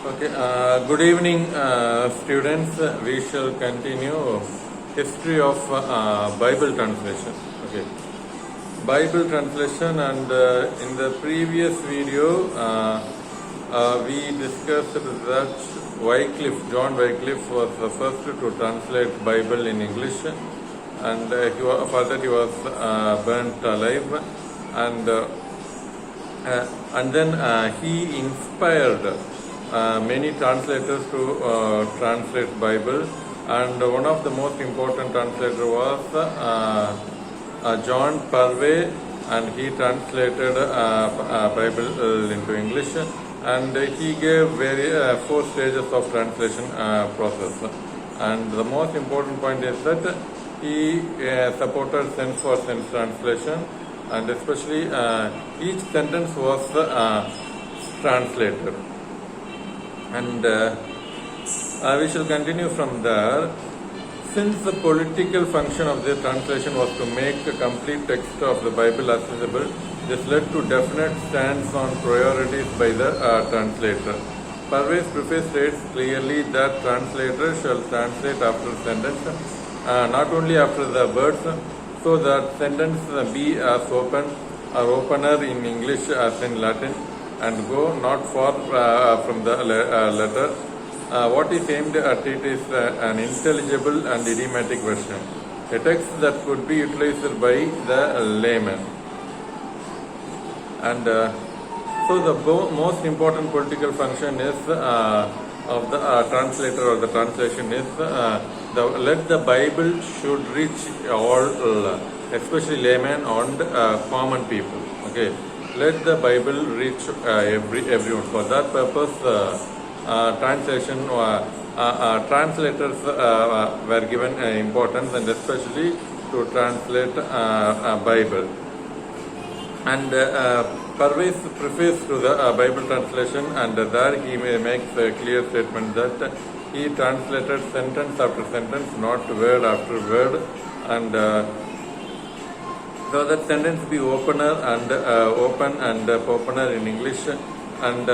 Okay, good evening, students. We shall continue history of Bible translation. Okay, Bible translation, and in the previous video, we discussed that John Wycliffe was the first to translate Bible in English, and for that he was burnt alive, and then he inspired many translators to translate Bible, and one of the most important translator was John Purvey, and he translated Bible into English, and he gave four stages of translation process. And the most important point is that he supported sense for sense translation, and especially each sentence was translated. And we shall continue from there. Since the political function of the translation was to make the complete text of the Bible accessible, this led to definite stance on priorities by the translator. Purvey's preface states clearly that translators shall translate after sentence, not only after the words, so that sentence be as open or opener in English as in Latin, and go not far from the letter. What is aimed at it is an intelligible and idiomatic version, a text that could be utilized by the layman. And so the most important political function is of the translator or the translation is let the Bible should reach all, especially laymen and common people. Okay. Let the Bible reach everyone. For that purpose, translation translators were given importance, and especially to translate Bible. And Purvey's preface to the Bible translation, and there he makes a clear statement that he translated sentence after sentence, not word after word, and so that sentence be opener and open and opener in English, and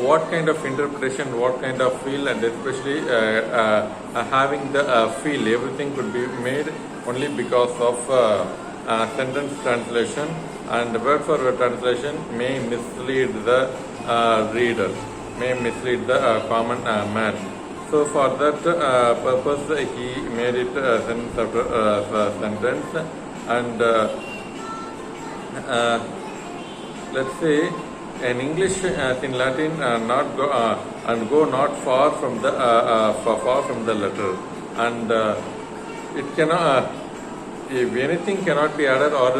what kind of interpretation, what kind of feel, and especially having the feel, everything could be made only because of sentence translation, and word for word translation may mislead the reader, may mislead the common man. So for that purpose he made it sentence after sentence. And let's say in English as in Latin, not go and go not far from the letter, and it cannot, if anything cannot be added or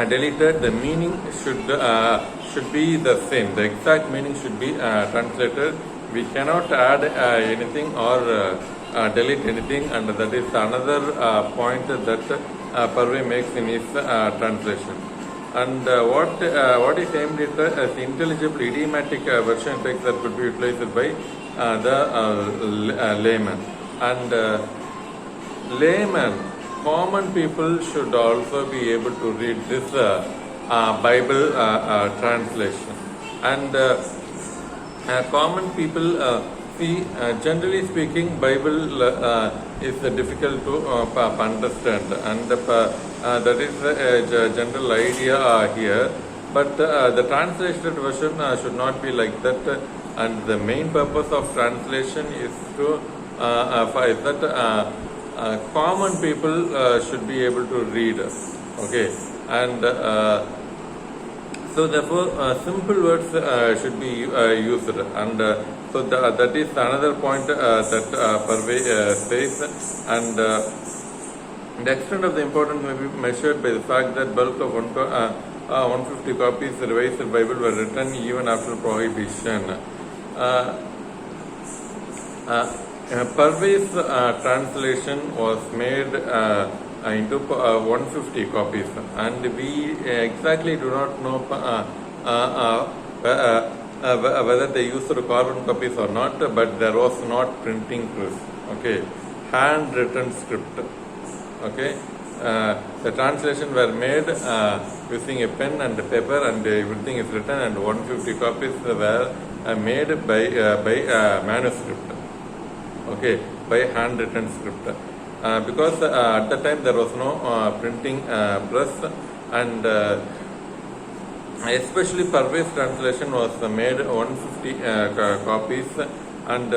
deleted, the meaning should be the same. The exact meaning should be translated. We cannot add anything or delete anything, and that is another point that Purvey makes in his translation. And what is aimed at as intelligible idiomatic version text that could be utilized by the layman. And layman, common people should also be able to read this Bible translation. And common people, see, generally speaking, Bible is difficult to understand, and that is a general idea here. But the translated version should not be like that, and the main purpose of translation is to that common people should be able to read. Okay, and so therefore simple words should be used, and so that is another point that Purvey says, and the extent of the importance may be measured by the fact that bulk of 150 copies of the Revised Bible were written even after prohibition. Purvey's translation was made into 150 copies, and we exactly do not know whether they used carbon copies or not, but there was not printing press. Okay, handwritten script. Okay, the translation were made using a pen and paper, and everything is written, and 150 copies were made by manuscript. Okay, by handwritten script. Because at the time there was no printing press, and especially Parvez translation was made 150 copies, and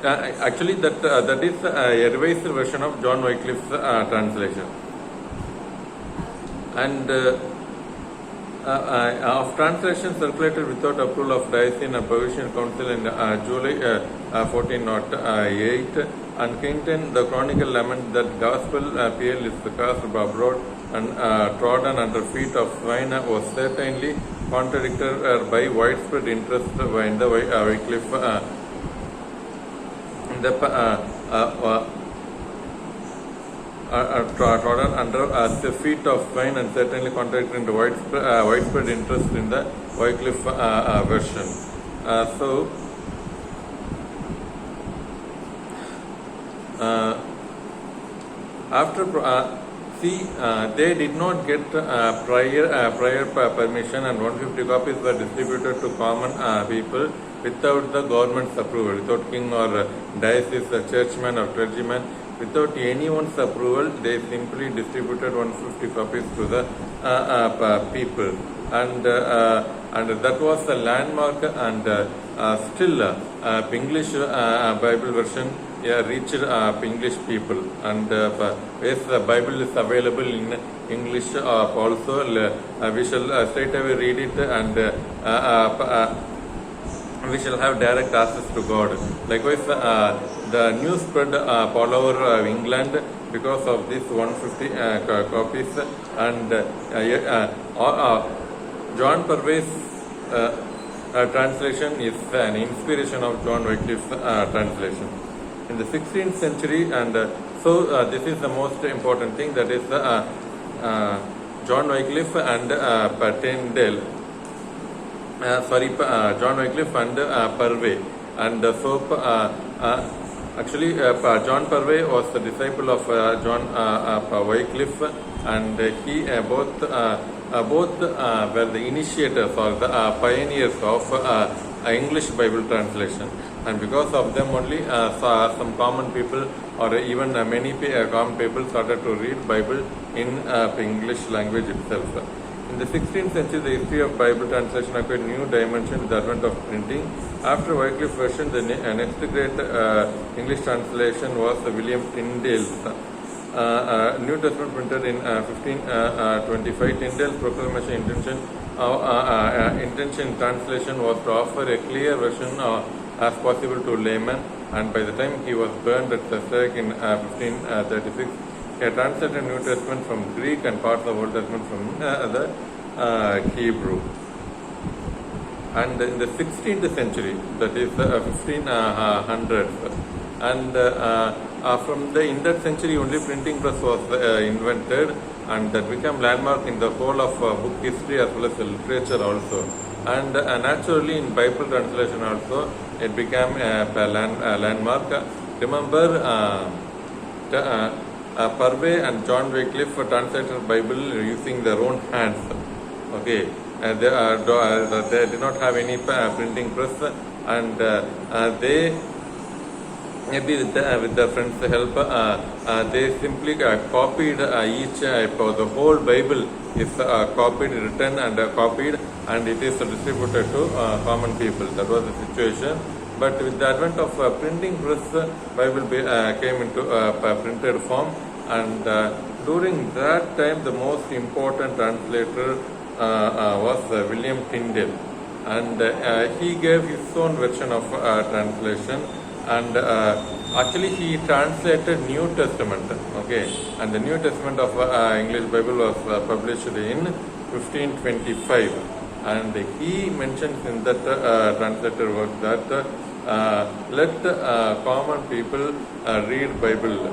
actually that is a revised version of John Wycliffe's translation. And of translation circulated without approval of Diocesan and Provincial Council in July 1408, and contained the chronicle lament that gospel PL is cast abroad and trodden under feet of swine, was certainly contradicted by widespread interest in the Wycliffe trodden under the feet of swine, and certainly contradicted into widespread interest in the Wycliffe version. So after they did not get prior permission, and 150 copies were distributed to common people without the government's approval, without king or diocese, churchman or clergyman, without anyone's approval. They simply distributed 150 copies to the people, and that was a landmark. And still English Bible version reached English people, and yes, the Bible is available in English also. We shall straight away read it, and we shall have direct access to God. Likewise, the news spread all over England because of this 150 copies, and John Purvey's translation is an inspiration of John Wycliffe's translation. In the 16th century, and so this is the most important thing, that is John Wycliffe and Tyndale. John Wycliffe and Purvey. And so actually John Purvey was the disciple of John Wycliffe, and he both were the initiators or the pioneers of English Bible translation. And because of them only some common people, or even many common people, started to read Bible in English language itself. In the 16th century, the history of Bible translation acquired new dimension with the advent of printing. After Wycliffe version, the next great English translation was William Tyndale's New Testament, printed in 1525. Tyndale's proclamation intention translation was to offer a clear version as possible to laymen, and by the time he was burned at Sesek in 1536, he had translated New Testament from Greek and parts of Old Testament from the Hebrew. And in the 16th century, that is 1500s, and in that century only printing press was invented, and that became landmark in the whole of book history as well as the literature also. And naturally in Bible translation also, it became a landmark. Remember, Purvey and John Wycliffe translated Bible using their own hands. Okay, they did not have any printing press, and they, maybe with their friends' help, they simply copied each. The whole Bible is copied, written and copied, and it is distributed to common people. That was the situation. But with the advent of printing press, Bible came into printed form, and during that time the most important translator was William Tyndale, and he gave his own version of translation, and actually he translated New Testament, okay, and the New Testament of English Bible was published in 1525, and he mentions in that translator work that let common people read Bible,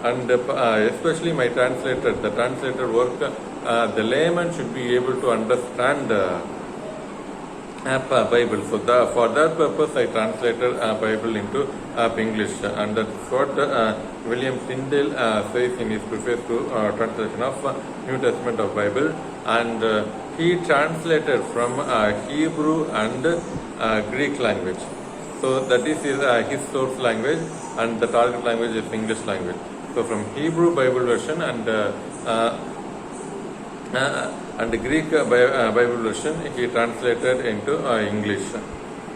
and especially my translator, the translator work, the layman should be able to understand Bible. So for that purpose, I translated Bible into English, and that's what William Tyndale says in his preface to translation of New Testament of Bible, and he translated from Hebrew and Greek language. So that is his source language, and the target language is English language. So from Hebrew Bible version and the Greek Bible version he translated into English.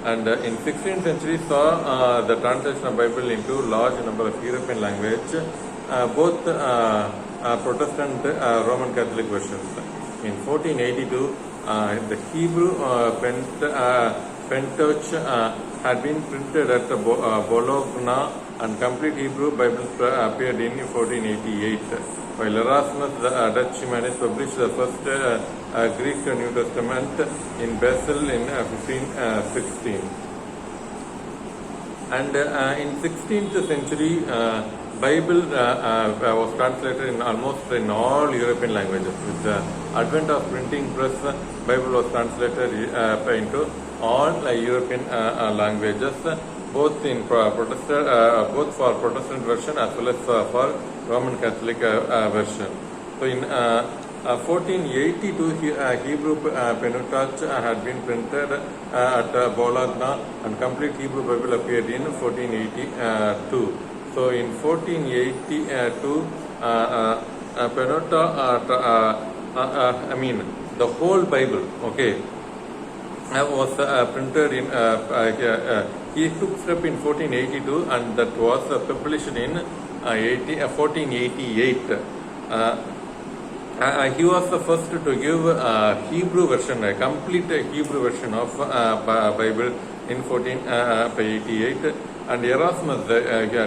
And in 16th century saw the translation of Bible into large number of European language, both Protestant Roman Catholic versions. In 1482, the Hebrew Pentateuch had been printed at Bologna, and complete Hebrew Bible appeared in 1488. While Erasmus, the Dutch humanist, published the first Greek New Testament in Basel in 1516. And in 16th century, Bible was translated in almost in all European languages. With the advent of printing press, Bible was translated into all European languages, both in Protestant, both for Protestant version as well as for Roman Catholic version. So in 1482, Hebrew Pentateuch had been printed at Bologna, and complete Hebrew Bible appeared in 1482. So in 1482, Pentateuch, I mean the whole Bible, okay, was printed in. He took step in 1482, and that was published in 1488. He was the first to give Hebrew version, a complete Hebrew version of Bible in 1488. And Erasmus, the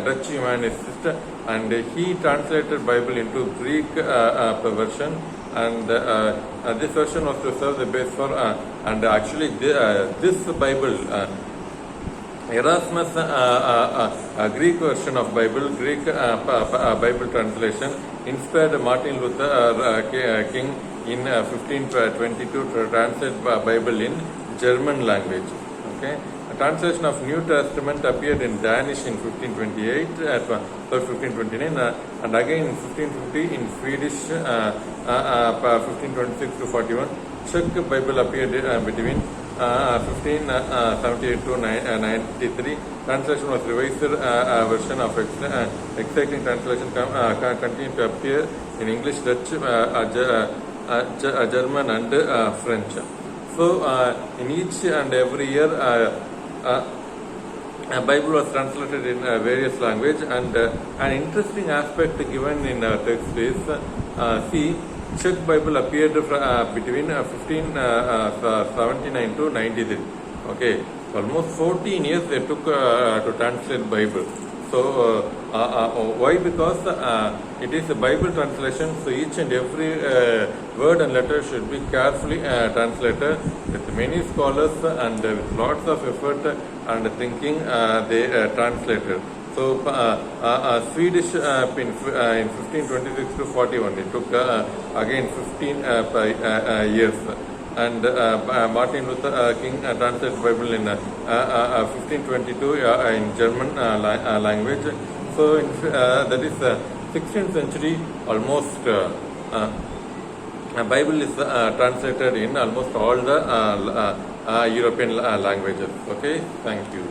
Dutch humanist, and he translated Bible into Greek version, and this version was to serve the base for, and actually this Bible, Erasmus Greek version of Bible, Greek Bible translation, inspired Martin Luther King in 1522 to translate Bible in German language. Okay. A translation of New Testament appeared in Danish in 1528, 1529, and again in 1550 in Swedish, 1526 to 41. Czech Bible appeared between 1578 to 93. Translation was revised version of exciting translation continued to appear in English, Dutch, German, and French. So in each and every year, Bible was translated in various languages, and an interesting aspect given in text is, see, Czech Bible appeared between 1579 to 93. Okay, almost 14 years they took to translate Bible. So why? Because it is a Bible translation, so each and every word and letter should be carefully translated with many scholars and with lots of effort and thinking they translated. So Swedish in 1526 to 41, it took again 15 years. And Martin Luther King translated Bible in 1522 in German language. So that is 16th century, almost Bible is translated in almost all the European languages. Okay, thank you.